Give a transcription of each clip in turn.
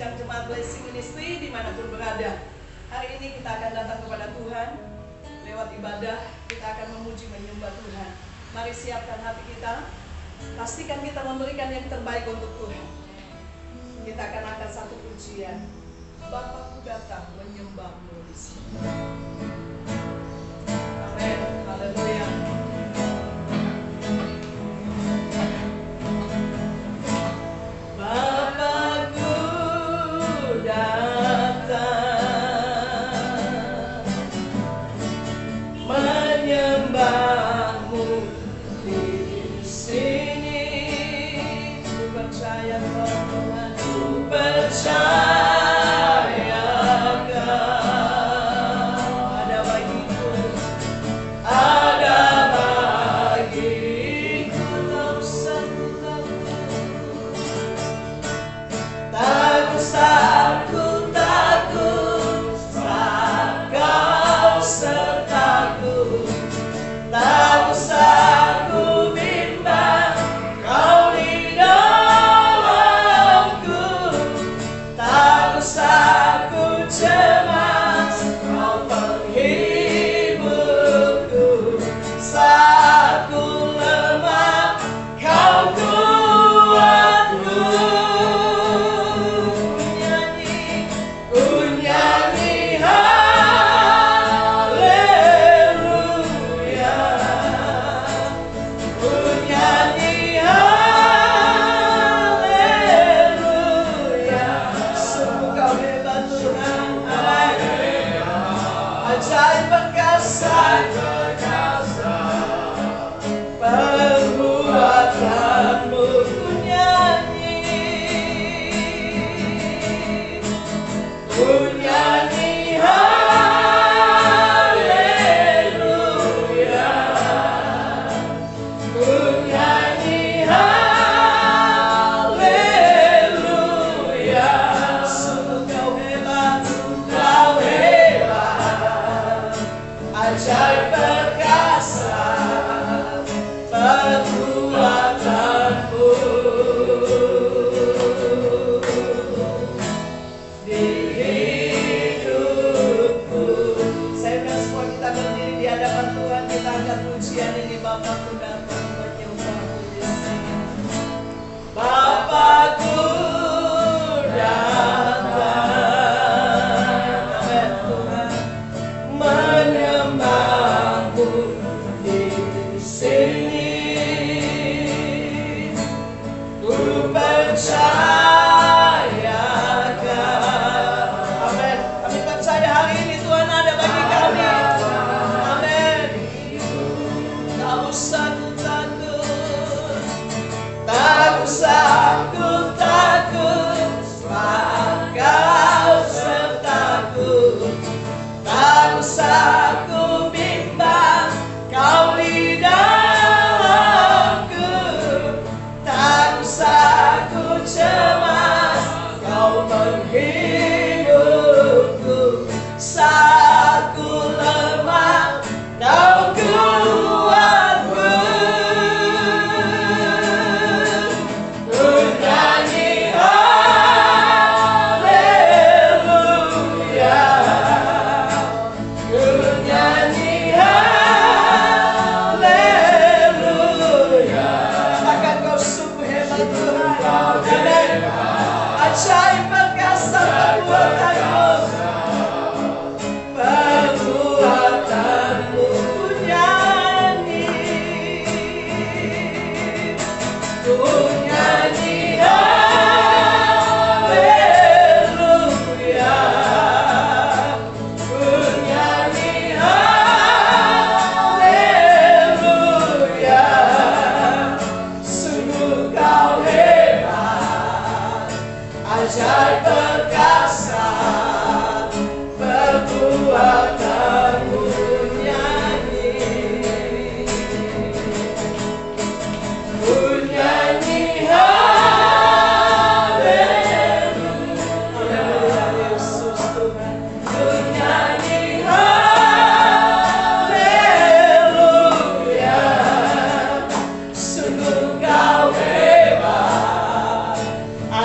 sidang Jemaat Blessing Ministry dimanapun berada. Hari ini kita akan datang kepada Tuhan. Lewat ibadah kita akan memuji menyembah Tuhan. Mari siapkan hati kita. Pastikan kita memberikan yang terbaik untuk Tuhan. Kita akan angkat satu pujian. Bapakku datang menyembahmu di sini. Amin. Haleluya. Bapakku datang menyembahmu di sini. Ku percaya Tuhan, ku percaya.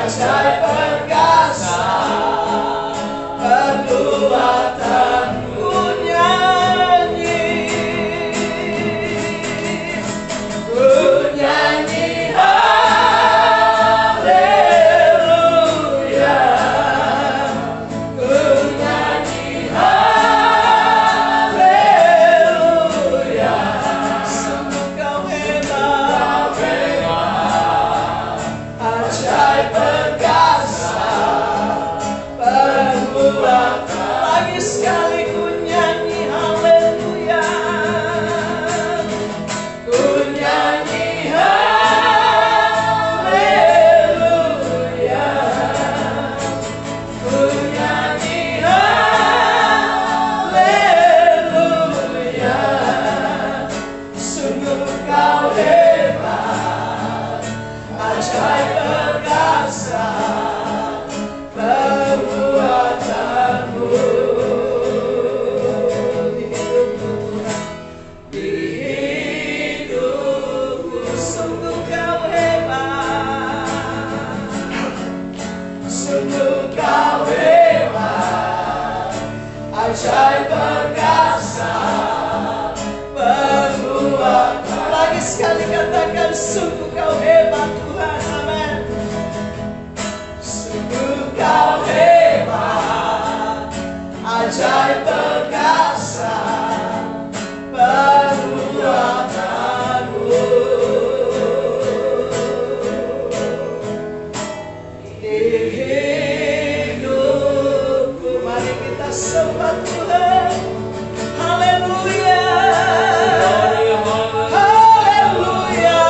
Ajaib perkasa. Kau hebat, ajaib perkasa, perbuatan. Lagi sekali katakan, sungguh Kau hebat Tuhan, amin. Sungguh Kau hebat, ajaib perkasa, perbuatanmu. Di hidupku, mari kita sembah Tuhan. Haleluya, haleluya.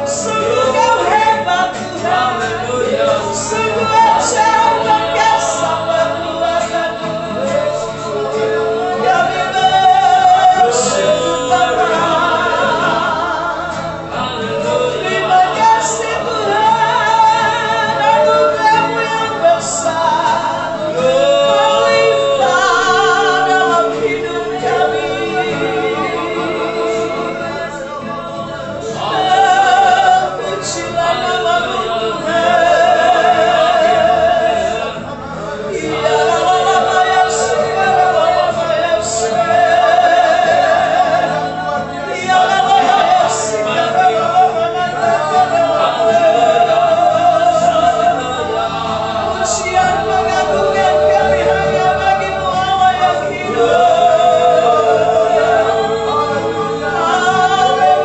Sungguh Kau hebat Tuhan, sungguh ajaib perkasa perbuatanmu. Kami bersyukur Bapa. Terima kasih Tuhan, anugerah-Mu yang besar melimpah dalam hidup kami. Terpujilah nama-Mu Tuhan. Ya Allah, ya Syekh, ya Syekh. Ya Allah, ya Syekh, pujian pengagungan kami hanya bagi-Mu Allah yang hidup. Haleluya.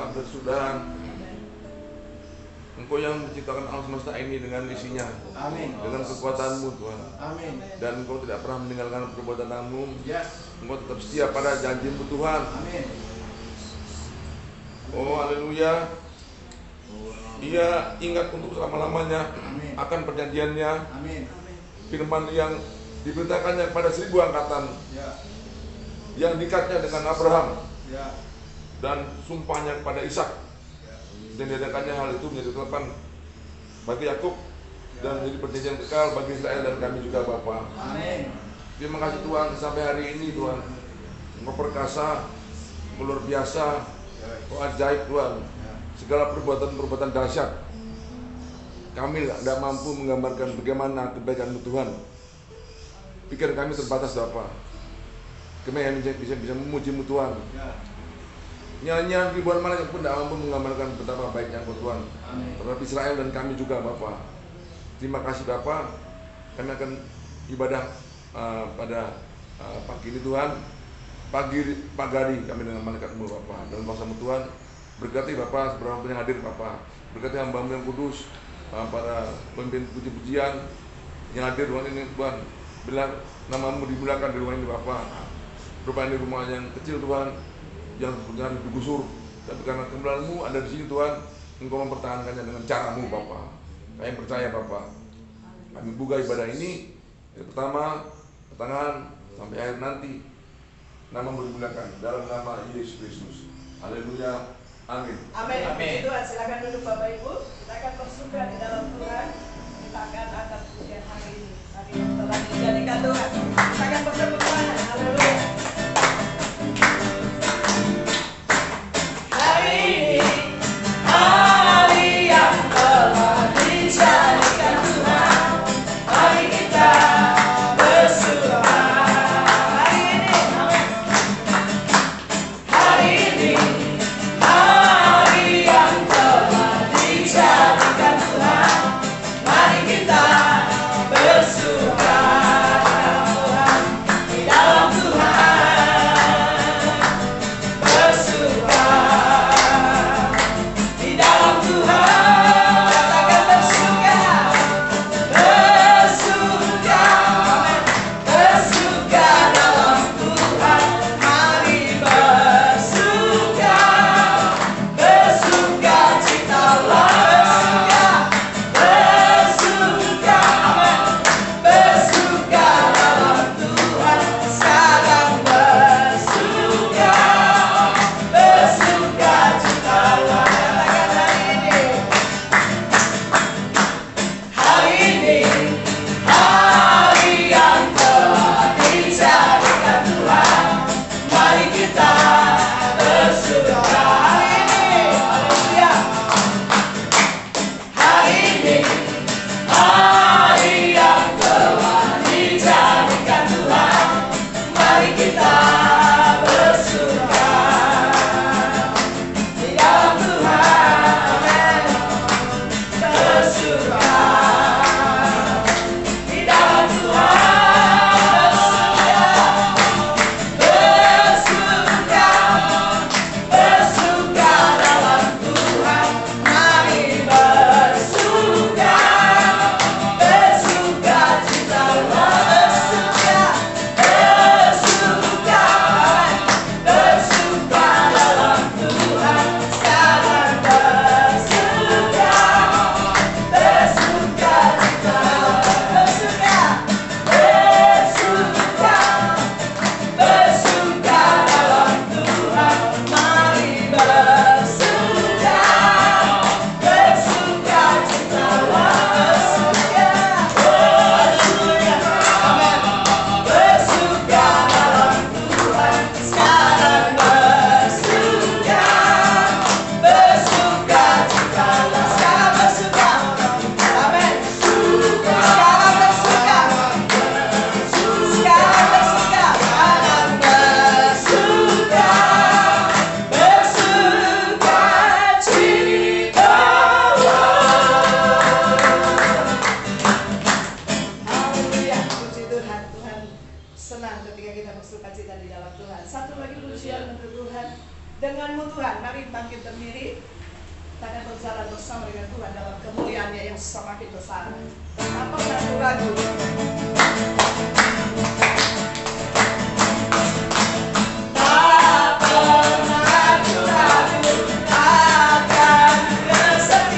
Puji Tuhan, Engkau yang menciptakan alam semesta ini dengan isinya, Amin. dengan kekuatan-Mu Tuhan. Amin. Dan Engkau tidak pernah meninggalkan perbuatan-Mu. Yes. Engkau tetap setia pada janji-Mu Tuhan. Amin. Oh haleluya. Ia ingat untuk selama-lamanya akan perjanjiannya, firman yang diberitakannya kepada 1000 angkatan, yang dikatnya dengan Abraham, dan sumpahnya kepada Ishak, dan diadakannya hal itu menjadi ketetapan bagi Yakub dan menjadi perjanjian kekal bagi Israel dan kami juga Bapa. Terima kasih Tuhan, sampai hari ini Tuhan, Engkau perkasa, luar biasa, Engkau ajaib Tuhan. Segala perbuatan-perbuatan dahsyat kami tidak mampu menggambarkan bagaimana kebaikan-Mu Tuhan. Pikiran kami terbatas Bapa. Kami hanya bisa memuji-Mu Tuhan. Nyanyian ribuan malaikat pun tidak mampu menggambarkan betapa baiknya Engkau Tuhan terhadap Israel dan kami juga Bapa. Terima kasih Bapa. Kami akan ibadah pada pagi ini Tuhan. Pagari kami dengan malaikat-Mu Bapa. Dalam bahasa-Mu Tuhan, berkati Bapa seberapa yang hadir Bapa. Berkati hamba-Mu yang kudus, para pemimpin puji-pujian yang hadir Tuhan ini Tuhan. Bila nama-Mu dimuliakan di rumah ini Bapa. Rupanya di rumah yang kecil Tuhan, yang sebenarnya digusur, tapi karena kemuliaan-Mu ada di sini Tuhan, Engkau mempertahankannya dengan cara-Mu Bapa. Kami percaya Bapa. Kami buka ibadah ini dari pertama, pertengahan sampai akhir nanti. Nama-Mu dimuliakan dalam nama Yesus Kristus. Haleluya. Amin. Amin. Puji Tuhan, silakan duduk Bapak Ibu. Kita akan bersuka di dalam Tuhan. Kita akan angkat pujian hari ini. Hari yang telah dijadikan Tuhan. Kita akan bertepuk tangan. Haleluya. Hari ini hari yang telah dijadikan Tuhan. Mari kita bersuka. Hari ini, amin. Hari ini hari yang telah dijadikan Tuhan. Mari kita bersuka di dalam Tuhan. Bersuka di dalam Tuhan. Katakan bersuka. Bersuka. Bersuka dalam Tuhan. Mari bersuka. Bersuka citalah. Bersuka. Bersuka dalam Tuhan. Sekarang bersuka. Bersuka citalah. Katakan hari ini hari yang telah dijadikan Tuhan. Mari kita bersuka. Hari ini, haleluya. Hari ini hari yang telah dijadikan Tuhan. Mari kita bersuka di dalam Tuhan. Bersuka di dalam Tuhan. Bersuka. Bersuka dalam Tuhan. Mari bersuka. Bersuka citalah. Bersuka. Bersuka dalam Tuhan. Sekarang bersuka. Bersuka citalah. Bersuka. Bersuka dalam Tuhan. Mari bersuka. Bersuka citalah. Bersuka. Amin. Bersuka dalam Tuhan. Sekarang bersuka. Bersuka citalah. Sekarang bersuka. Amin. Sekarang bersuka. Sekarang bersuka. Sekarang bersuka. Bersuka citalah. Haleluya, puji Tuhan. Tuhan senang ketika kita bersuka cita di dalam Tuhan. Satu lagi pujian untuk Tuhan. Denganmu Tuhan, mari bangkit berdiri. Kita akan berjalan bersama dengan Tuhan dalam kemuliaannya yang semakin besar. Tanpa ragu-ragu. Tak pernah ragu-ragu akan keselamatan.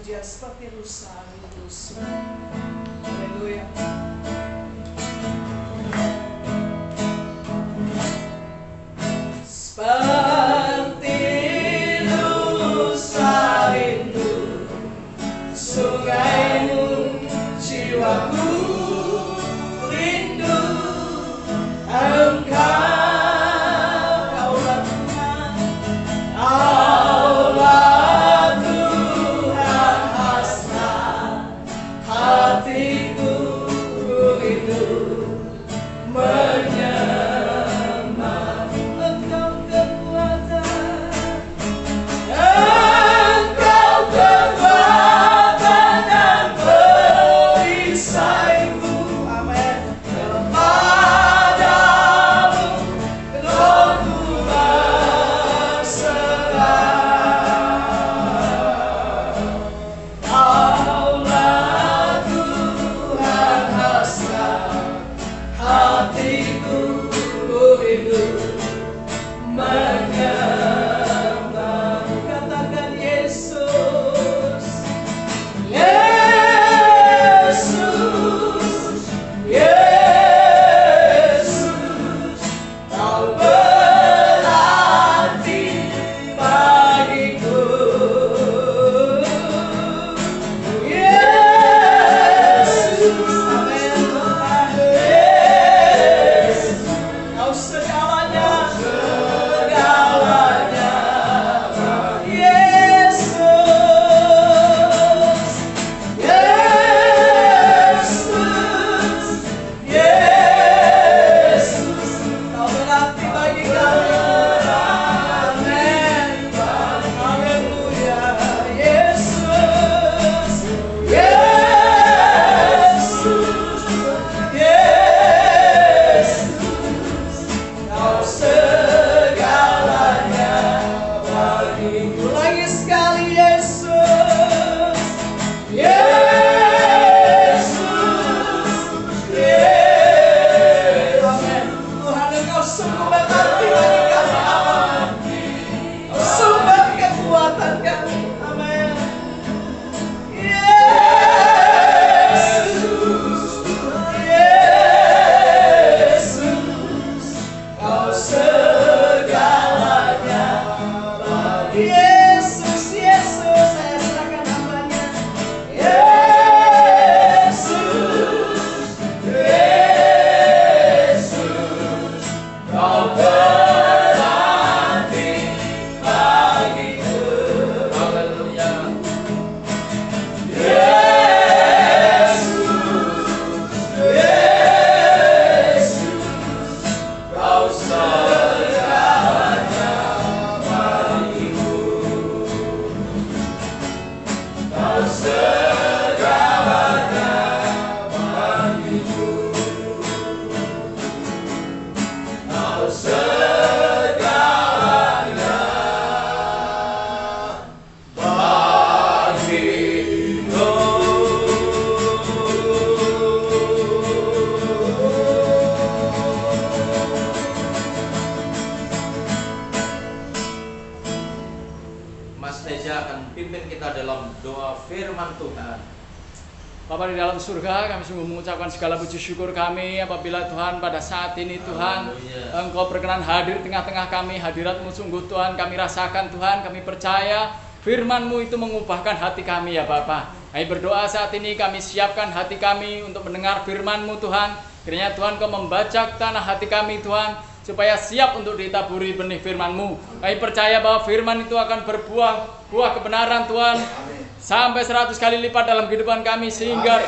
pujian seperti rusa Yesus. Haleluya. Seperti rusa rindu sungaimu, jiwaku rindu Engkau. Bapa di dalam surga, kami sungguh mengucapkan segala puji syukur kami apabila Tuhan pada saat ini Tuhan Engkau berkenan hadir tengah-tengah kami. Hadirat-Mu sungguh Tuhan kami rasakan Tuhan, kami percaya firman-Mu itu mengubahkan hati kami ya Bapa. Kami berdoa saat ini kami siapkan hati kami untuk mendengar firman-Mu Tuhan. Kiranya Tuhan Kau membajak tanah hati kami Tuhan, supaya siap untuk ditaburi benih firman-Mu. Kami percaya bahwa firman itu akan berbuah kebenaran Tuhan, sampai 100 kali lipat dalam kehidupan kami, sehingga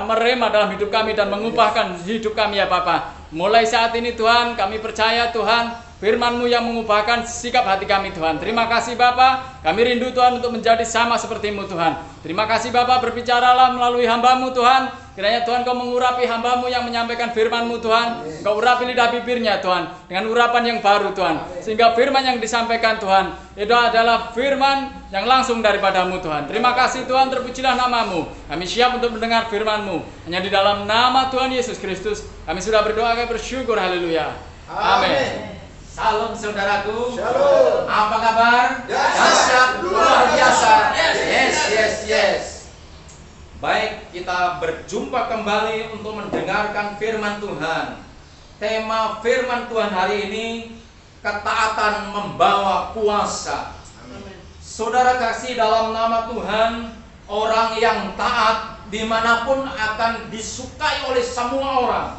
merema dalam hidup kami dan mengubahkan hidup kami ya Bapa. Mulai saat ini Tuhan, kami percaya Tuhan, firman-Mu yang mengubahkan sikap hati kami Tuhan. Terima kasih Bapa, kami rindu Tuhan untuk menjadi sama seperti-Mu Tuhan. Terima kasih Bapa, berbicaralah melalui hamba-Mu Tuhan. Kiranya Tuhan Kau mengurapi hamba-Mu yang menyampaikan firman-Mu Tuhan. Kau urapi lidah bibirnya Tuhan, dengan urapan yang baru Tuhan. Sehingga firman yang disampaikan Tuhan, itu adalah firman yang langsung daripada-Mu Tuhan. Terima kasih Tuhan, terpujilah nama-Mu. Kami siap untuk mendengar firman-Mu. Hanya di dalam nama Tuhan Yesus Kristus kami sudah berdoa, kami bersyukur, haleluya. Amin. Salam saudaraku. Shalom. Apa kabar? Dahsyat, luar biasa. Yes. Baik, kita berjumpa kembali untuk mendengarkan firman Tuhan. Tema firman Tuhan hari ini, ketaatan membawa kuasa. Saudara kasih, dalam nama Tuhan, orang yang taat dimanapun akan disukai oleh semua orang.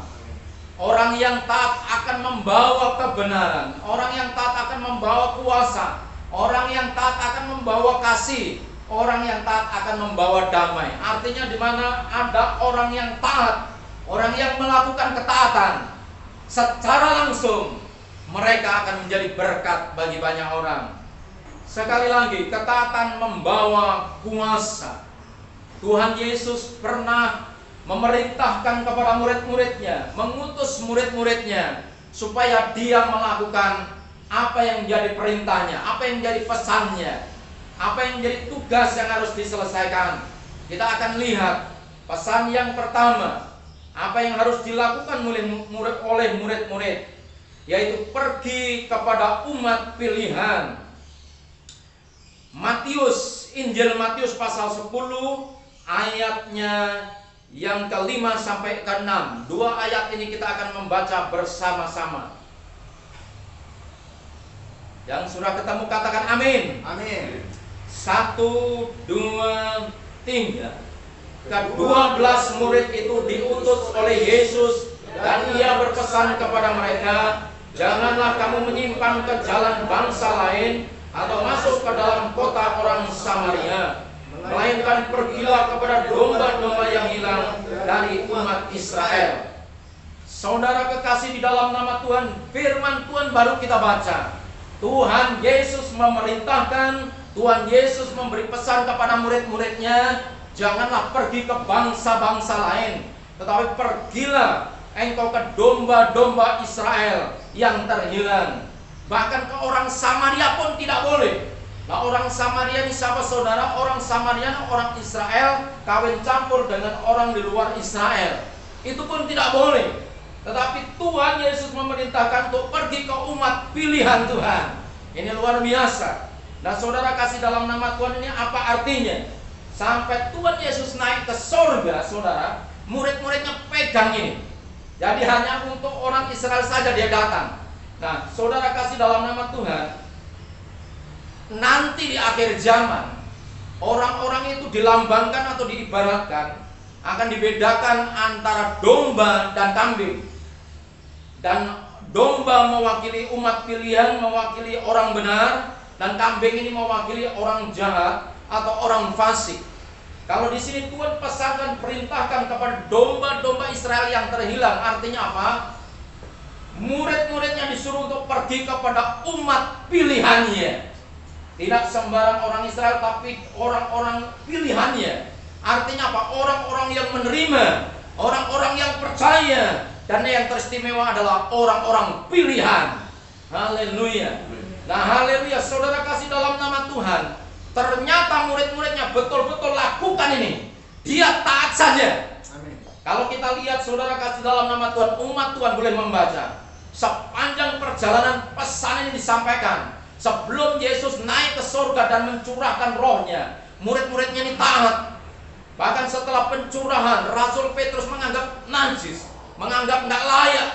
Orang yang taat akan membawa kebenaran. Orang yang taat akan membawa kuasa. Orang yang taat akan membawa kasih. Orang yang taat akan membawa damai. Artinya di mana ada orang yang taat, orang yang melakukan ketaatan, secara langsung mereka akan menjadi berkat bagi banyak orang. Sekali lagi, ketaatan membawa kuasa. Tuhan Yesus pernah memerintahkan kepada murid-muridnya, mengutus murid-muridnya supaya dia melakukan apa yang menjadi perintahnya, apa yang menjadi pesannya, apa yang menjadi tugas yang harus diselesaikan. Kita akan lihat pesan yang pertama, apa yang harus dilakukan oleh murid-murid, yaitu pergi kepada umat pilihan. Injil Matius pasal 10 ayatnya yang ke-5 sampai ke-6. Dua ayat ini kita akan membaca bersama-sama. Yang sudah ketemu katakan amin. Amin. 1, 2, 3. Ke-12 murid itu diutus oleh Yesus, dan ia berpesan kepada mereka, janganlah kamu menyimpang ke jalan bangsa lain atau masuk ke dalam kota orang Samaria, melainkan pergilah kepada domba-domba yang hilang dari umat Israel. Saudara kekasih di dalam nama Tuhan, firman Tuhan baru kita baca. Tuhan Yesus memerintahkan, Tuhan Yesus memberi pesan kepada murid-muridnya, janganlah pergi ke bangsa-bangsa lain, tetapi pergilah engkau ke domba-domba Israel yang terhilang. Bahkan ke orang Samaria pun tidak boleh. Nah, orang Samaria ini siapa saudara? Orang Samaria, orang Israel kawin campur dengan orang di luar Israel. Itu pun tidak boleh. Tetapi Tuhan Yesus memerintahkan untuk pergi ke umat pilihan Tuhan. Ini luar biasa. Nah, saudara kasih, dalam nama Tuhan ini apa artinya? Sampai Tuhan Yesus naik ke sorga, saudara, murid-muridnya pegang ini. Jadi hanya untuk orang Israel saja dia datang. Nah, saudara kasih, dalam nama Tuhan, nanti di akhir zaman orang-orang itu dilambangkan atau diibaratkan akan dibedakan antara domba dan kambing. Dan domba mewakili umat pilihan, mewakili orang benar, dan kambing ini mewakili orang jahat atau orang fasik. Kalau di sini Tuhan pesankan, perintahkan kepada domba-domba Israel yang terhilang, artinya apa? Murid-muridnya disuruh untuk pergi kepada umat pilihannya. Tidak sembarang orang Israel, tapi orang-orang pilihannya. Artinya apa? Orang-orang yang menerima, orang-orang yang percaya, dan yang teristimewa adalah orang-orang pilihan. Haleluya. Nah, haleluya, saudara kasih dalam nama Tuhan. Ternyata murid-muridnya betul-betul lakukan ini. Dia taat saja. Amin. Kalau kita lihat, saudara kasih dalam nama Tuhan, umat Tuhan boleh membaca. Sepanjang perjalanan pesan ini disampaikan. Sebelum Yesus naik ke surga dan mencurahkan rohnya, murid-muridnya ini taat. Bahkan setelah pencurahan, Rasul Petrus menganggap najis, menganggap nggak layak,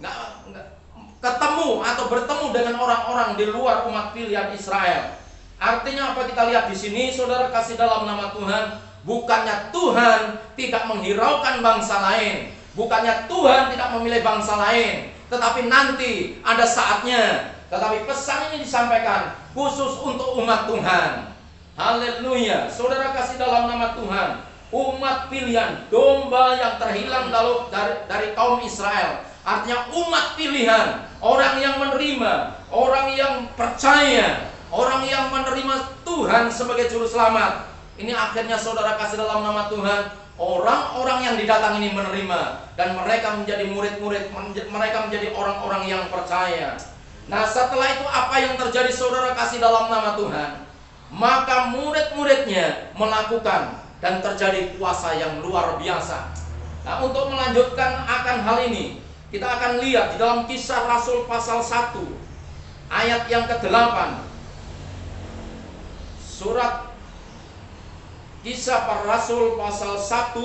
nggak ketemu atau bertemu dengan orang-orang di luar umat pilihan Israel. Artinya apa kita lihat di sini, saudara kasih dalam nama Tuhan, bukannya Tuhan tidak menghiraukan bangsa lain, bukannya Tuhan tidak memilih bangsa lain, tetapi nanti ada saatnya. Tetapi pesan ini disampaikan khusus untuk umat Tuhan. Haleluya. Saudara kasih dalam nama Tuhan, umat pilihan, domba yang terhilang dari kaum Israel. Artinya umat pilihan, orang yang menerima, orang yang percaya, orang yang menerima Tuhan sebagai juru selamat. Ini akhirnya saudara kasih dalam nama Tuhan, orang-orang yang didatang ini menerima, dan mereka menjadi murid-murid, mereka menjadi orang-orang yang percaya. Nah, setelah itu apa yang terjadi saudara kasih dalam nama Tuhan? Maka murid-muridnya melakukan, dan terjadi kuasa yang luar biasa. Nah, untuk melanjutkan akan hal ini, kita akan lihat di dalam Kisah Rasul pasal 1 ayat yang ke-8. Surat Kisah Para Rasul pasal 1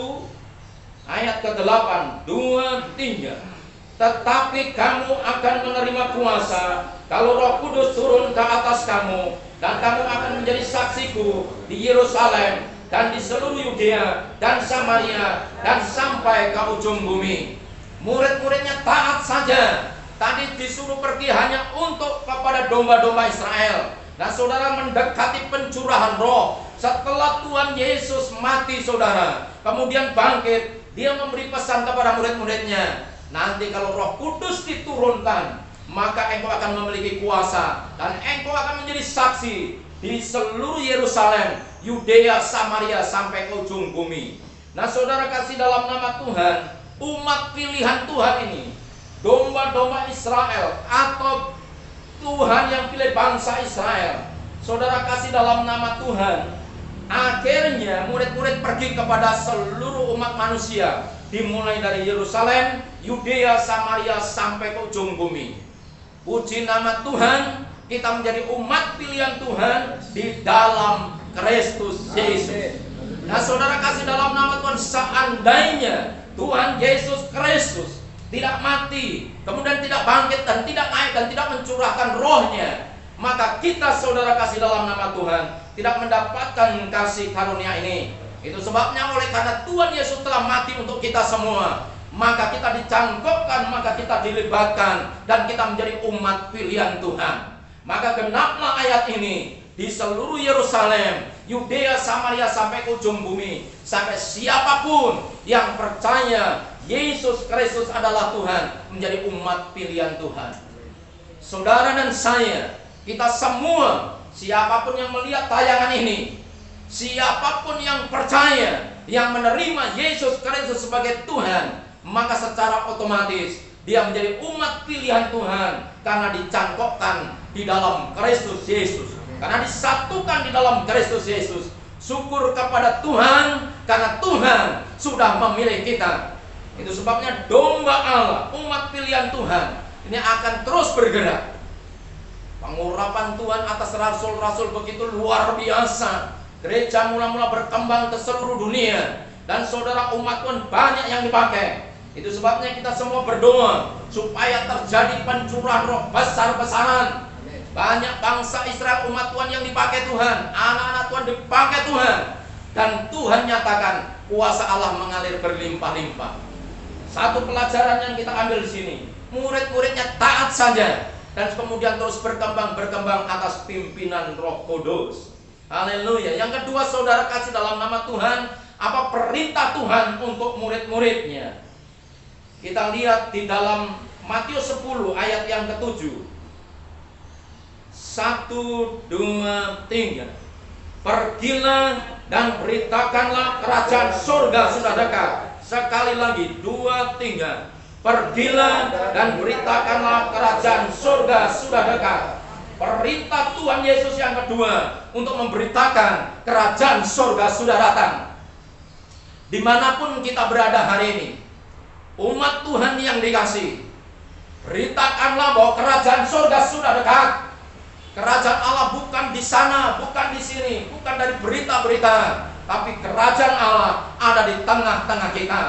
ayat ke-8, 2, 3. Tetapi kamu akan menerima kuasa kalau Roh Kudus turun ke atas kamu, dan kamu akan menjadi saksiku di Yerusalem dan di seluruh Yudea dan Samaria dan sampai ke ujung bumi. Murid-muridnya taat saja. Tadi disuruh pergi hanya untuk kepada domba-domba Israel. Nah, saudara, mendekati pencurahan roh. Setelah Tuhan Yesus mati, saudara, kemudian bangkit, dia memberi pesan kepada murid-muridnya, nanti kalau Roh Kudus diturunkan, maka engkau akan memiliki kuasa, dan engkau akan menjadi saksi di seluruh Yerusalem, Yudea, Samaria, sampai ke ujung bumi. Nah, saudara kasih dalam nama Tuhan, umat pilihan Tuhan ini, domba-domba Israel atau Tuhan yang pilih bangsa Israel, saudara kasih dalam nama Tuhan, akhirnya murid-murid pergi kepada seluruh umat manusia, dimulai dari Yerusalem, Yudea, Samaria, sampai ke ujung bumi. Puji nama Tuhan, kita menjadi umat pilihan Tuhan di dalam Kristus Yesus. Nah, saudara kasih dalam nama Tuhan, seandainya Tuhan Yesus Kristus tidak mati, kemudian tidak bangkit dan tidak naik dan tidak mencurahkan rohnya, maka kita, saudara kasih dalam nama Tuhan, tidak mendapatkan kasih karunia ini. Itu sebabnya oleh karena Tuhan Yesus telah mati untuk kita semua, maka kita dicangkokkan, maka kita dilibatkan, dan kita menjadi umat pilihan Tuhan. Maka genaplah ayat ini di seluruh Yerusalem, Yudea, Samaria, sampai ke ujung bumi, sampai siapapun yang percaya Yesus Kristus adalah Tuhan, menjadi umat pilihan Tuhan. Saudara dan saya, kita semua, siapapun yang melihat tayangan ini, siapapun yang percaya, yang menerima Yesus Kristus sebagai Tuhan, maka secara otomatis dia menjadi umat pilihan Tuhan, karena dicangkokkan di dalam Kristus Yesus, karena disatukan di dalam Kristus Yesus. Syukur kepada Tuhan, karena Tuhan sudah memilih kita. Itu sebabnya domba Allah, umat pilihan Tuhan, ini akan terus bergerak. Pengurapan Tuhan atas rasul-rasul begitu luar biasa. Gereja mula-mula berkembang ke seluruh dunia, dan saudara, umat Tuhan banyak yang dipakai. Itu sebabnya kita semua berdoa supaya terjadi pencurahan roh besar-besaran. Banyak bangsa Israel, umat Tuhan yang dipakai Tuhan, anak-anak Tuhan dipakai Tuhan, dan Tuhan nyatakan kuasa Allah mengalir berlimpah-limpah. Satu pelajaran yang kita ambil di sini, murid-muridnya taat saja, dan kemudian terus berkembang atas pimpinan Roh Kudus. Haleluya. Yang kedua, saudara kasih dalam nama Tuhan, apa perintah Tuhan untuk murid-muridnya? Kita lihat di dalam Matius 10 ayat yang ke-7. 1, 2, 3. Pergilah dan beritakanlah kerajaan surga sudah dekat. Sekali lagi, 2, 3. Pergilah dan beritakanlah kerajaan surga sudah dekat. Perintah Tuhan Yesus yang kedua untuk memberitakan kerajaan surga sudah datang. Dimanapun kita berada hari ini, umat Tuhan yang dikasih, beritakanlah bahwa kerajaan surga sudah dekat. Kerajaan Allah bukan di sana, bukan di sini, bukan dari berita-berita, tapi kerajaan Allah ada di tengah-tengah kita.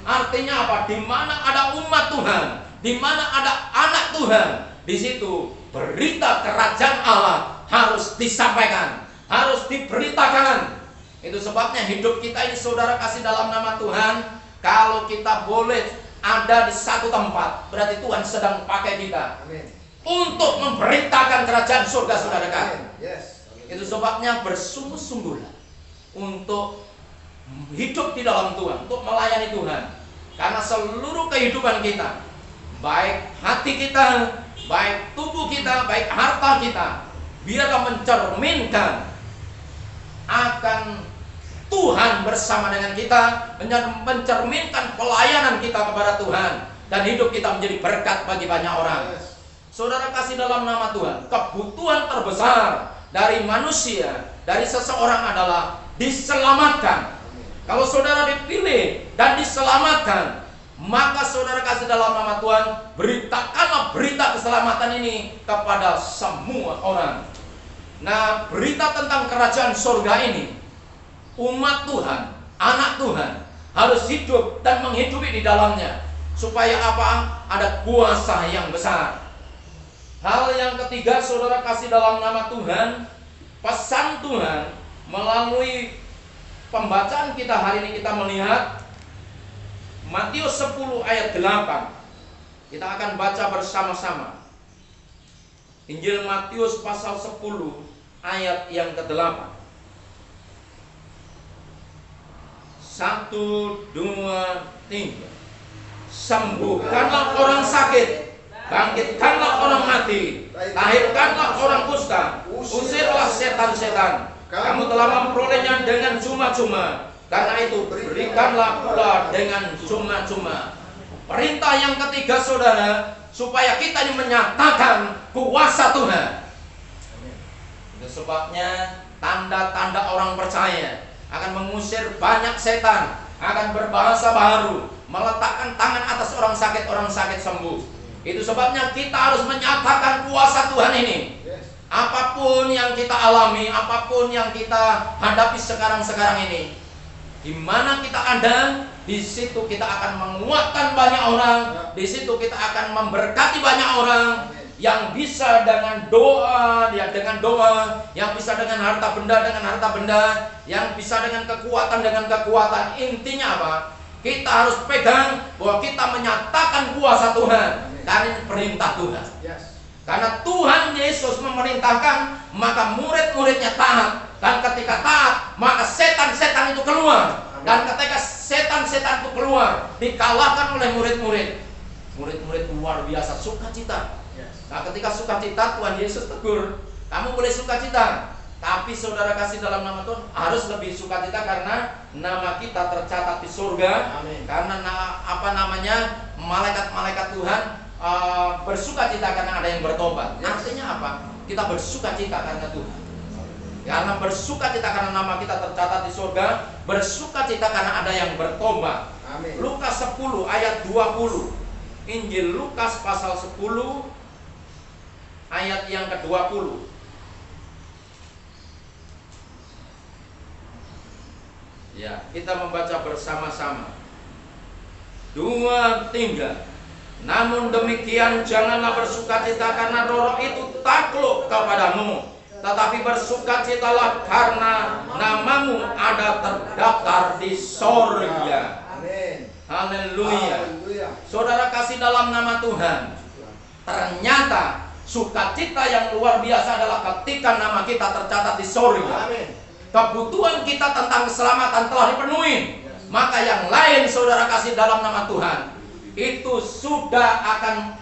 Artinya apa? Di mana ada umat Tuhan, di mana ada anak Tuhan, di situ berita kerajaan Allah harus disampaikan, harus diberitakan. Itu sebabnya hidup kita ini, saudara kasih dalam nama Tuhan, kalau kita boleh ada di satu tempat, berarti Tuhan sedang pakai kita. Amin. Untuk memberitakan kerajaan surga sudah dekat. Yes. Itu sebabnya bersungguh-sungguhlah untuk hidup di dalam Tuhan, untuk melayani Tuhan. Karena seluruh kehidupan kita, baik hati kita, baik tubuh kita, baik harta kita, biarlah mencerminkan akan Tuhan bersama dengan kita, mencerminkan pelayanan kita kepada Tuhan, dan hidup kita menjadi berkat bagi banyak orang. Saudara kasih dalam nama Tuhan, kebutuhan terbesar dari manusia, dari seseorang adalah diselamatkan. Kalau saudara dipilih dan diselamatkan, Maka saudara kasih dalam nama Tuhan, beritakanlah berita keselamatan ini kepada semua orang. Nah, berita tentang kerajaan surga ini, umat Tuhan, anak Tuhan harus hidup dan menghidupi di dalamnya. Supaya apa? Ada kuasa yang besar. Hal yang ketiga, saudara kasih dalam nama Tuhan, pesan Tuhan melalui pembacaan kita hari ini, kita melihat Matius 10 ayat 8. Kita akan baca bersama-sama. Injil Matius pasal 10 ayat yang ke-8. 1, 2, 3. Sembuhkanlah orang sakit, bangkitkanlah orang mati, lahirkanlah orang kusta, usirlah setan-setan. Kamu telah memperolehnya dengan cuma-cuma, karena itu berikanlah pula dengan cuma-cuma. Perintah yang ketiga, saudara, supaya kita ini menyatakan kuasa Tuhan. Itu sebabnya tanda-tanda orang percaya akan mengusir banyak setan, akan berbahasa baru, meletakkan tangan atas orang sakit sembuh. Itu sebabnya kita harus menyatakan kuasa Tuhan ini. Apapun yang kita alami, apapun yang kita hadapi sekarang ini, di mana kita ada, di situ kita akan menguatkan banyak orang, di situ kita akan memberkati banyak orang. Yang bisa dengan doa, ya dengan doa, yang bisa dengan harta benda, yang bisa dengan kekuatan. Intinya apa? Kita harus pegang bahwa kita menyatakan kuasa Tuhan. Karena ini perintah Tuhan. Karena Tuhan Yesus memerintahkan, maka murid-muridnya taat. Dan ketika taat, maka setan-setan itu keluar. Dan ketika setan-setan itu keluar, dikalahkan oleh murid-murid. Murid-murid luar biasa sukacita. Nah, ketika sukacita, Tuhan Yesus tegur, kamu boleh sukacita, tapi saudara kasih dalam nama Tuhan harus lebih sukacita karena nama kita tercatat di surga. Amin. Karena malaikat-malaikat Tuhan bersukacita karena ada yang bertobat. Artinya apa? Kita bersukacita karena Tuhan. Karena bersukacita karena nama kita tercatat di surga, bersukacita karena ada yang bertobat. Amin. Lukas 10 ayat 20. Injil Lukas pasal 10 ayat yang ke-20. Ya, kita membaca bersama-sama. 2, 3. Namun demikian janganlah bersukacita karena roh itu takluk kepadamu, tetapi bersukacitalah karena namamu ada terdaftar di sorga. Amin. Haleluya. Saudara kasih dalam nama Tuhan, ternyata sukacita yang luar biasa adalah ketika nama kita tercatat di sorga. Kebutuhan kita tentang keselamatan telah dipenuhi. Maka yang lain saudara kasih dalam nama Tuhan, itu sudah akan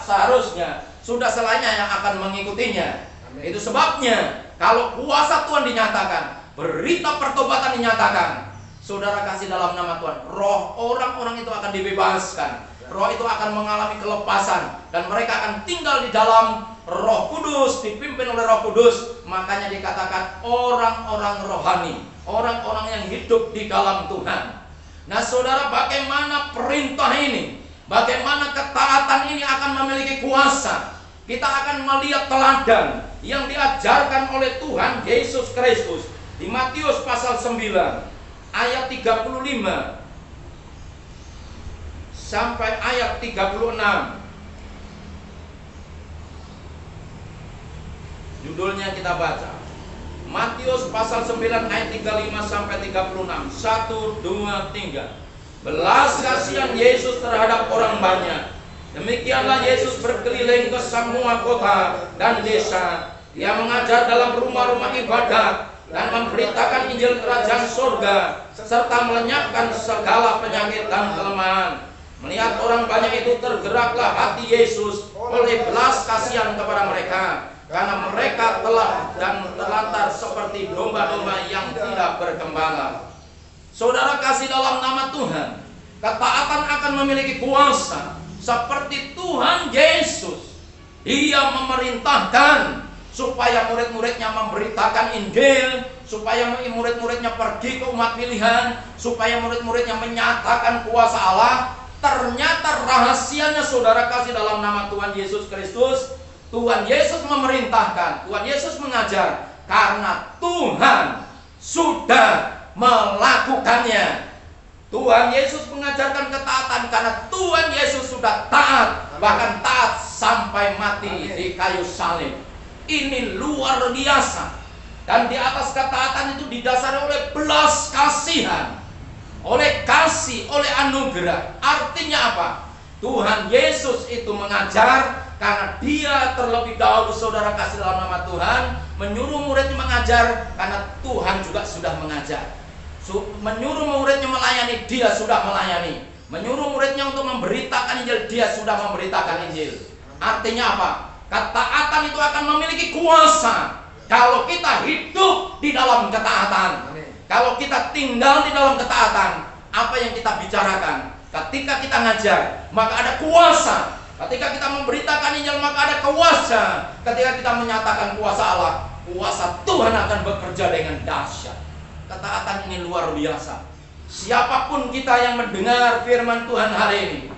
seharusnya, sudah selainnya yang akan mengikutinya. Itu sebabnya kalau kuasa Tuhan dinyatakan, berita pertobatan dinyatakan, saudara kasih dalam nama Tuhan, roh orang-orang itu akan dibebaskan. Roh itu akan mengalami kelepasan dan mereka akan tinggal di dalam Roh Kudus, dipimpin oleh Roh Kudus. Makanya dikatakan orang-orang rohani, orang-orang yang hidup di dalam Tuhan. Nah, saudara, bagaimana perintah ini, bagaimana ketaatan ini akan memiliki kuasa? Kita akan melihat teladan yang diajarkan oleh Tuhan Yesus Kristus di Matius pasal 9 ayat 35 sampai ayat 36. Judulnya kita baca. Matius pasal 9 ayat 35 sampai 36. 1, 2, 3. Belas kasihan Yesus terhadap orang banyak. Demikianlah Yesus berkeliling ke semua kota dan desa. Dia mengajar dalam rumah-rumah ibadat dan memberitakan Injil kerajaan surga serta melenyapkan segala penyakit dan kelemahan. Melihat orang banyak itu, tergeraklah hati Yesus oleh belas kasihan kepada mereka, karena mereka telah dan terlantar seperti domba-domba yang tidak bergembala. Saudara kasih dalam nama Tuhan, ketaatan akan memiliki kuasa seperti Tuhan Yesus. Dia memerintahkan supaya murid-muridnya memberitakan Injil, supaya murid-muridnya pergi ke umat pilihan, supaya murid-muridnya menyatakan kuasa Allah. Ternyata rahasianya saudara kasih dalam nama Tuhan Yesus Kristus. Tuhan Yesus memerintahkan, Tuhan Yesus mengajar, karena Tuhan sudah melakukannya. Tuhan Yesus mengajarkan ketaatan karena Tuhan Yesus sudah taat, bahkan taat sampai mati di kayu salib. Ini luar biasa. Dan di atas ketaatan itu didasari oleh belas kasihan, oleh kasih, oleh anugerah. Artinya apa? Tuhan Yesus itu mengajar karena dia terlebih dahulu saudara kasih dalam nama Tuhan, menyuruh muridnya mengajar karena Tuhan juga sudah mengajar. Menyuruh muridnya melayani, dia sudah melayani. Menyuruh muridnya untuk memberitakan Injil, dia sudah memberitakan Injil. Artinya apa? Ketaatan itu akan memiliki kuasa kalau kita hidup di dalam ketaatan. Kalau kita tinggal di dalam ketaatan, apa yang kita bicarakan, ketika kita ngajar, maka ada kuasa. Ketika kita memberitakan Injil, maka ada kuasa. Ketika kita menyatakan kuasa Allah, kuasa Tuhan akan bekerja dengan dahsyat. Ketaatan ini luar biasa. Siapapun kita yang mendengar firman Tuhan hari ini,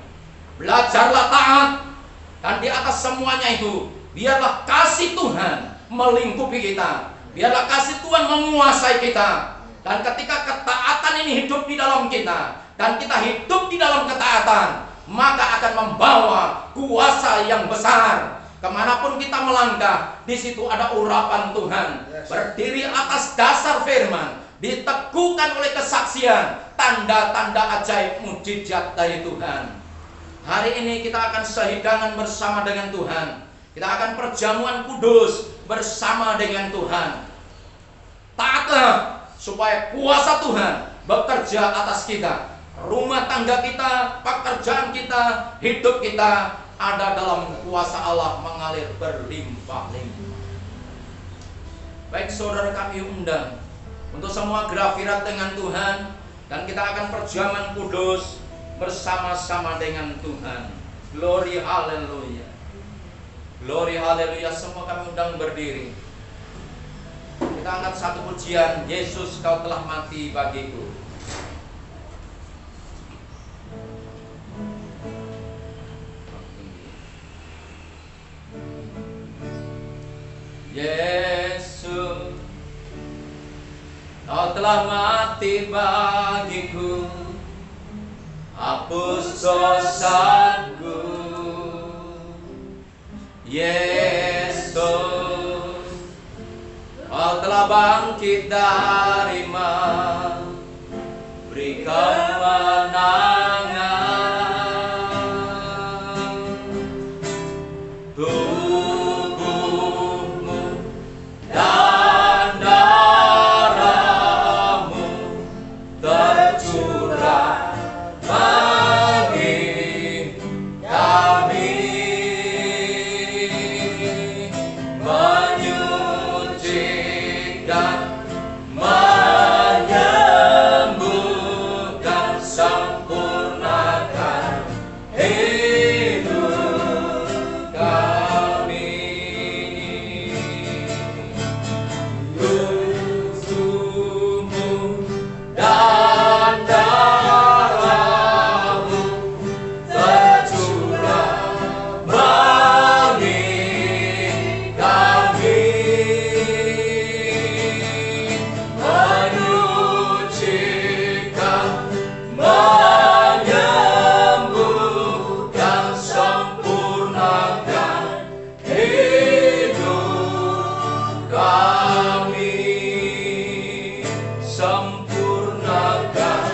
belajarlah taat. Dan di atas semuanya itu, biarlah kasih Tuhan melingkupi kita. Biarlah kasih Tuhan menguasai kita. Dan ketika ketaatan ini hidup di dalam kita, dan kita hidup di dalam ketaatan, maka akan membawa kuasa yang besar. Kemanapun kita melangkah, di situ ada urapan Tuhan. Berdiri atas dasar firman, diteguhkan oleh kesaksian, tanda-tanda ajaib mujizat dari Tuhan. Hari ini kita akan sehidangan bersama dengan Tuhan. Kita akan perjamuan kudus bersama dengan Tuhan. Taatlah supaya kuasa Tuhan bekerja atas kita. Rumah tangga kita, pekerjaan kita, hidup kita ada dalam kuasa Allah mengalir berlimpah-limpah. Baik saudara, kami undang untuk semua grafirat dengan Tuhan, dan kita akan perjamuan kudus bersama-sama dengan Tuhan. Glory haleluya. Glory haleluya. Semua kami undang berdiri. Kita angkat satu pujian, Yesus kau telah mati bagiku. Yesus kau telah mati bagiku, hapus dosaku. Yesus kau telah bangkit dari mati, beri kemenangan. Tubuhmu dan darahmu tercurah bagi kami, menyucikan, menyembuhkan, sempurnakan hidup kami. Tubuhmu dan darahmu tercurah bagi kami, menyucikan, menyembuhkan, sempurnakan hidup kami, sempurnakan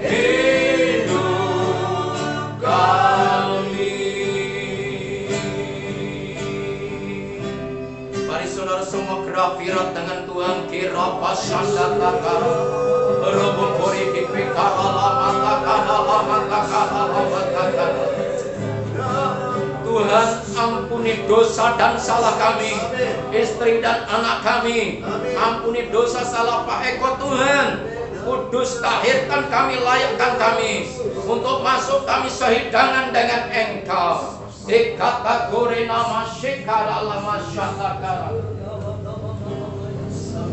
hidup kami. Mari saudara semua grafirat dengan Tuhan. Kira pasandakaka robokori kipikara lamakakara lamakakara lamakakara. Tuhan, ampuni dosa dan salah kami, istri dan anak kami. Ampuni dosa salah Pak Eko Tuhan. Kudus, tahirkan kami, layakkan kami untuk masuk kami sehidangan dengan Engkau. Dikategori nama syikara lama syakara.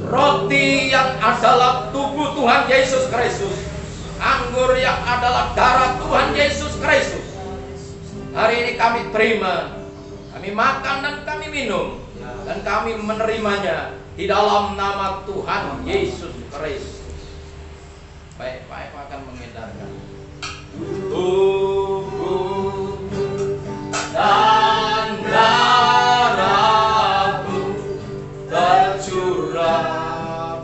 Roti yang adalah tubuh Tuhan Yesus Kristus, anggur yang adalah darah Tuhan Yesus Kristus. Hari ini kami terima, kami makan dan kami minum, dan kami menerimanya di dalam nama Tuhan Yesus Kristus. Baik, Pak Eko akan mengedarkan tubuh dan darahku tercurah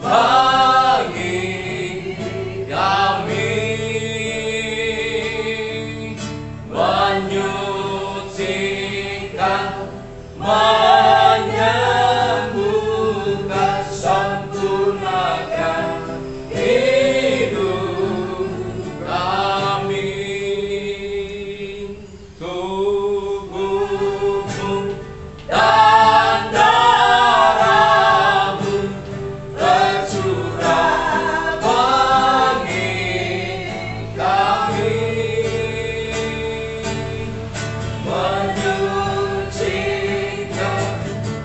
bagi kami, menyucikan, menyembuhkan, sempurnakan hidup kami. Tubuhmu dan darahmu tercurah bagi kami, menyucikan,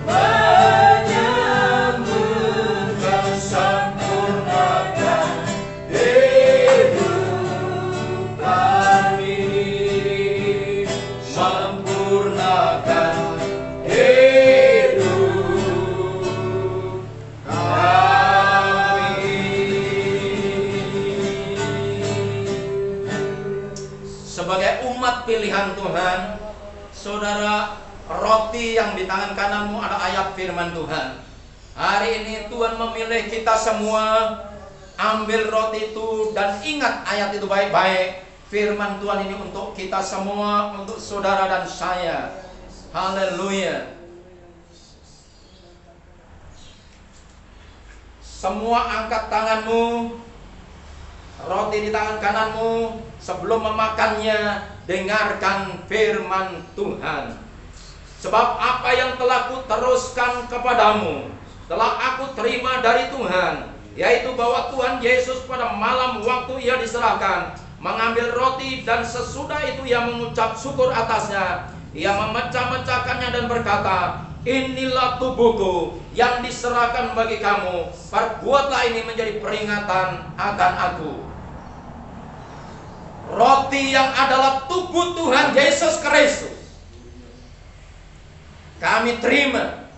menyembuhkan, sempurnakan hidup kami, sempurnakan hidup kami. Sebagai umat pilihan Tuhan, saudara, roti yang di tangan kananmu ada ayat firman Tuhan. Hari ini Tuhan memilih kita semua. Ambil roti itu dan ingat ayat itu baik-baik. Firman Tuhan ini untuk kita semua, untuk saudara dan saya. Haleluya. Semua angkat tanganmu, roti di tangan kananmu. Sebelum memakannya, dengarkan firman Tuhan. Sebab apa yang telah kuteruskan kepadamu, telah aku terima dari Tuhan, yaitu bahwa Tuhan Yesus pada malam waktu ia diserahkan, mengambil roti, dan sesudah itu ia mengucap syukur atasnya. Ia memecah-mecahkannya dan berkata, inilah tubuhku yang diserahkan bagi kamu, perbuatlah ini menjadi peringatan akan aku. Roti yang adalah tubuh Tuhan Yesus Kristus kami terima,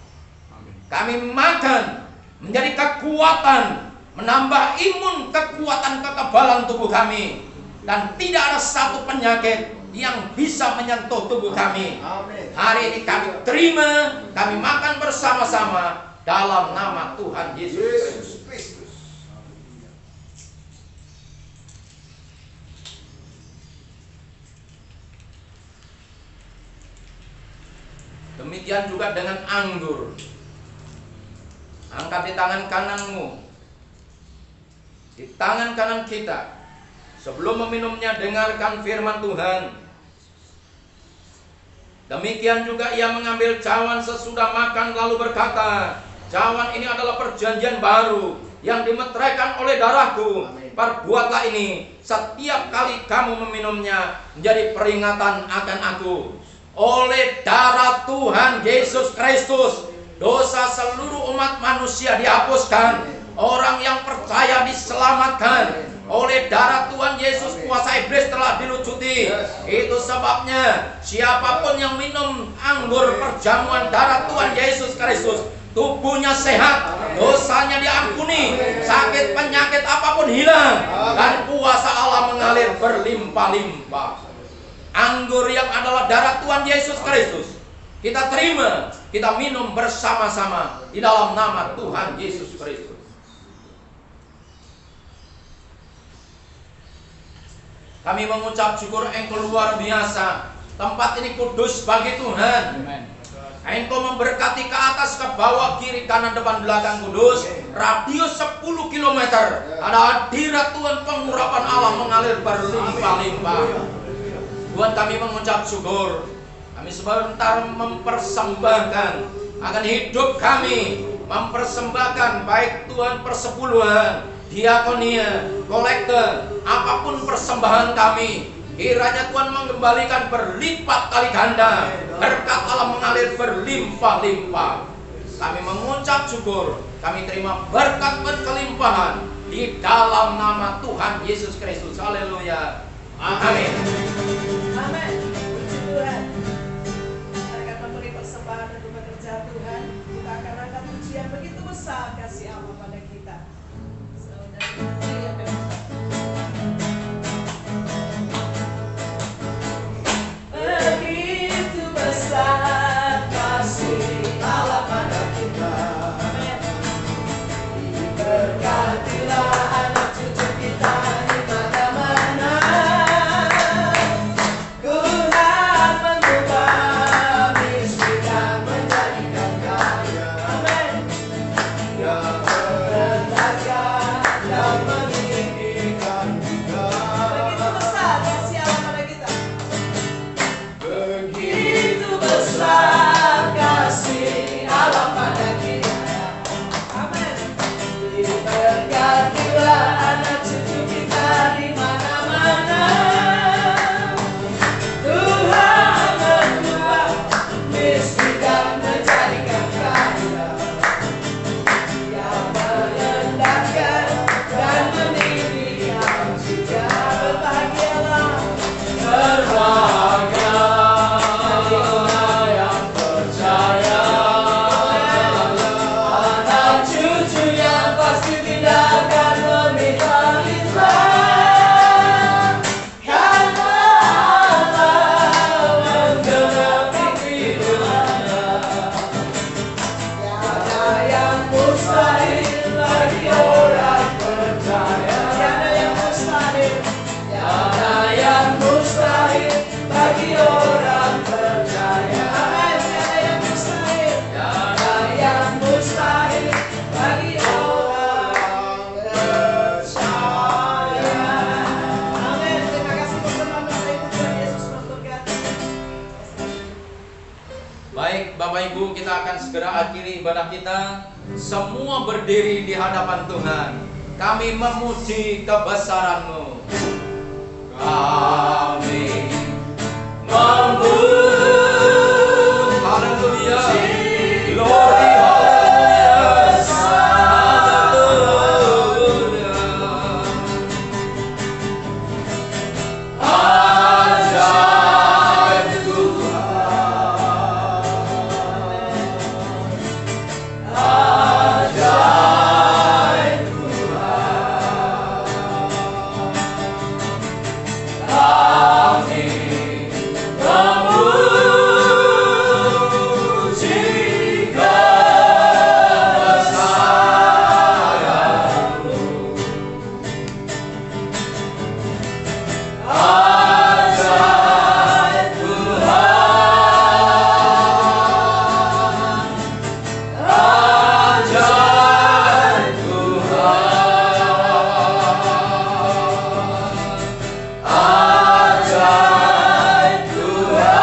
kami makan, menjadi kekuatan, menambah imun, kekuatan, kekebalan tubuh kami, dan tidak ada satu penyakit yang bisa menyentuh tubuh kami. Hari ini kami terima, kami makan bersama-sama dalam nama Tuhan Yesus Kristus. Demikian juga dengan anggur. Angkat di tangan kananmu, di tangan kanan kita. Sebelum meminumnya, dengarkan firman Tuhan. Demikian juga ia mengambil cawan sesudah makan lalu berkata, cawan ini adalah perjanjian baru yang dimeteraikan oleh darahku. Perbuatlah ini setiap kali kamu meminumnya menjadi peringatan akan aku. Oleh darah Tuhan Yesus Kristus, dosa seluruh umat manusia dihapuskan. Orang yang percaya diselamatkan. Oleh darah Tuhan Yesus, kuasa iblis telah dilucuti. Itu sebabnya siapapun yang minum anggur perjamuan darah Tuhan Yesus Kristus, tubuhnya sehat, dosanya diampuni, sakit penyakit apapun hilang, dan kuasa Allah mengalir berlimpah-limpah. Anggur yang adalah darah Tuhan Yesus Kristus kita terima, kita minum bersama-sama di dalam nama Tuhan Yesus Kristus. Kami mengucap syukur Engkau luar biasa. Tempat ini kudus bagi Tuhan. Engkau memberkati ke atas, ke bawah, kiri, kanan, depan, belakang kudus. Radius 10 km. Ada hadirat Tuhan, pengurapan Allah mengalir berlimpah-limpah. Tuhan, kami mengucap syukur. Kami sebentar mempersembahkan akan hidup kami, mempersembahkan baik Tuhan persepuluhan, diakonia, kolektor, apapun persembahan kami. Kiranya Tuhan mengembalikan berlipat kali ganda, berkat Allah mengalir berlimpah-limpah. Kami mengucap syukur, kami terima berkat berkelimpahan di dalam nama Tuhan Yesus Kristus. Haleluya. Amin. Baik Bapak Ibu, kita akan segera akhiri ibadah kita. Semua berdiri di hadapan Tuhan. Kami memuji kebesaran-Mu. Kami memuji. Haleluya. Glory, haleluya. Haleluya. Ajaib Tuhan. Ajaib Tuhan. Kami memuji kebesaran-Mu. Ajaib Tuhan. Ajaib Tuhan. Ajaib Tuhan. Ajaib Tuhan.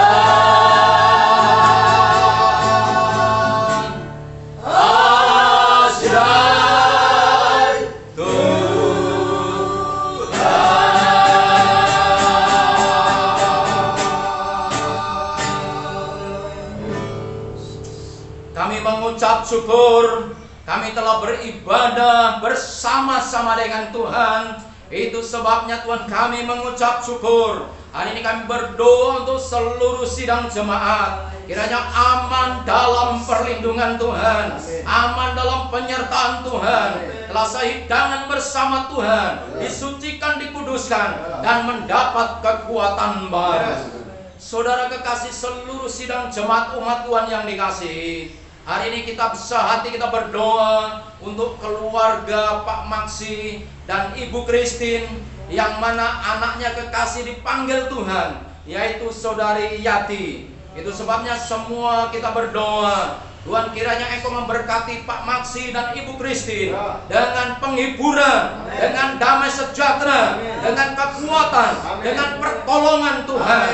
Kami mengucap syukur, kami telah beribadah bersama-sama dengan Tuhan. Itu sebabnya Tuhan kami mengucap syukur. Hari ini kami berdoa untuk seluruh sidang jemaat. Kiranya aman dalam perlindungan Tuhan, aman dalam penyertaan Tuhan. Telah sehidangan bersama Tuhan, disucikan, dikuduskan, dan mendapat kekuatan baru. Saudara kekasih, seluruh sidang jemaat umat Tuhan yang dikasihi, hari ini kita sehati kita berdoa untuk keluarga Pak Maksi dan Ibu Christine, yang mana anaknya kekasih dipanggil Tuhan, yaitu Saudari Yati. Itu sebabnya semua kita berdoa, Tuhan kiranya Engkau memberkati Pak Maksi dan Ibu Christine dengan penghiburan, dengan damai sejahtera, dengan kekuatan, dengan pertolongan Tuhan.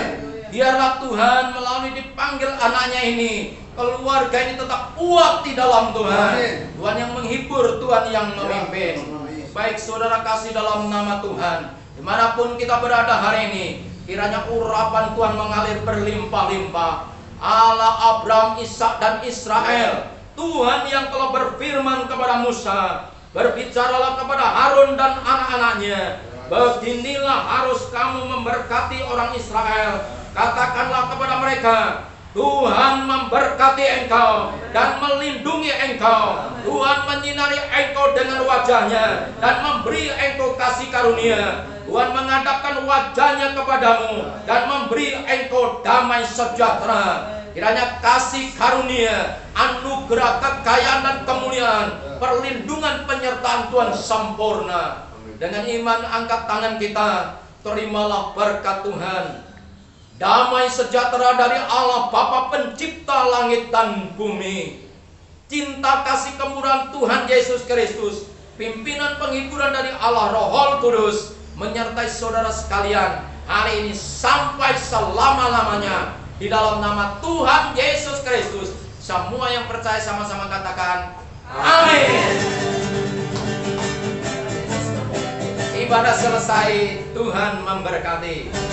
Biarlah Tuhan melalui dipanggil anaknya ini, keluarga ini tetap kuat di dalam Tuhan. Tuhan yang menghibur, Tuhan yang memimpin. Baik saudara kasih dalam nama Tuhan, dimanapun kita berada hari ini, kiranya urapan Tuhan mengalir berlimpah-limpah. Allah Abraham, Ishak dan Israel, Tuhan yang telah berfirman kepada Musa, berbicaralah kepada Harun dan anak-anaknya, beginilah harus kamu memberkati orang Israel. Katakanlah kepada mereka, Tuhan memberkati engkau dan melindungi engkau. Tuhan menyinari engkau dengan wajahnya dan memberi engkau kasih karunia. Tuhan menghadapkan wajahnya kepadamu dan memberi engkau damai sejahtera. Kiranya kasih karunia, anugerah, kekayaan dan kemuliaan, perlindungan, penyertaan Tuhan sempurna. Dengan iman angkat tangan kita, terimalah berkat Tuhan. Damai sejahtera dari Allah Bapa pencipta langit dan bumi, cinta kasih kemurahan Tuhan Yesus Kristus, pimpinan penghiburan dari Allah Roh Kudus menyertai saudara sekalian hari ini sampai selama-lamanya. Di dalam nama Tuhan Yesus Kristus, semua yang percaya sama-sama katakan amin. Ibadah selesai, Tuhan memberkati.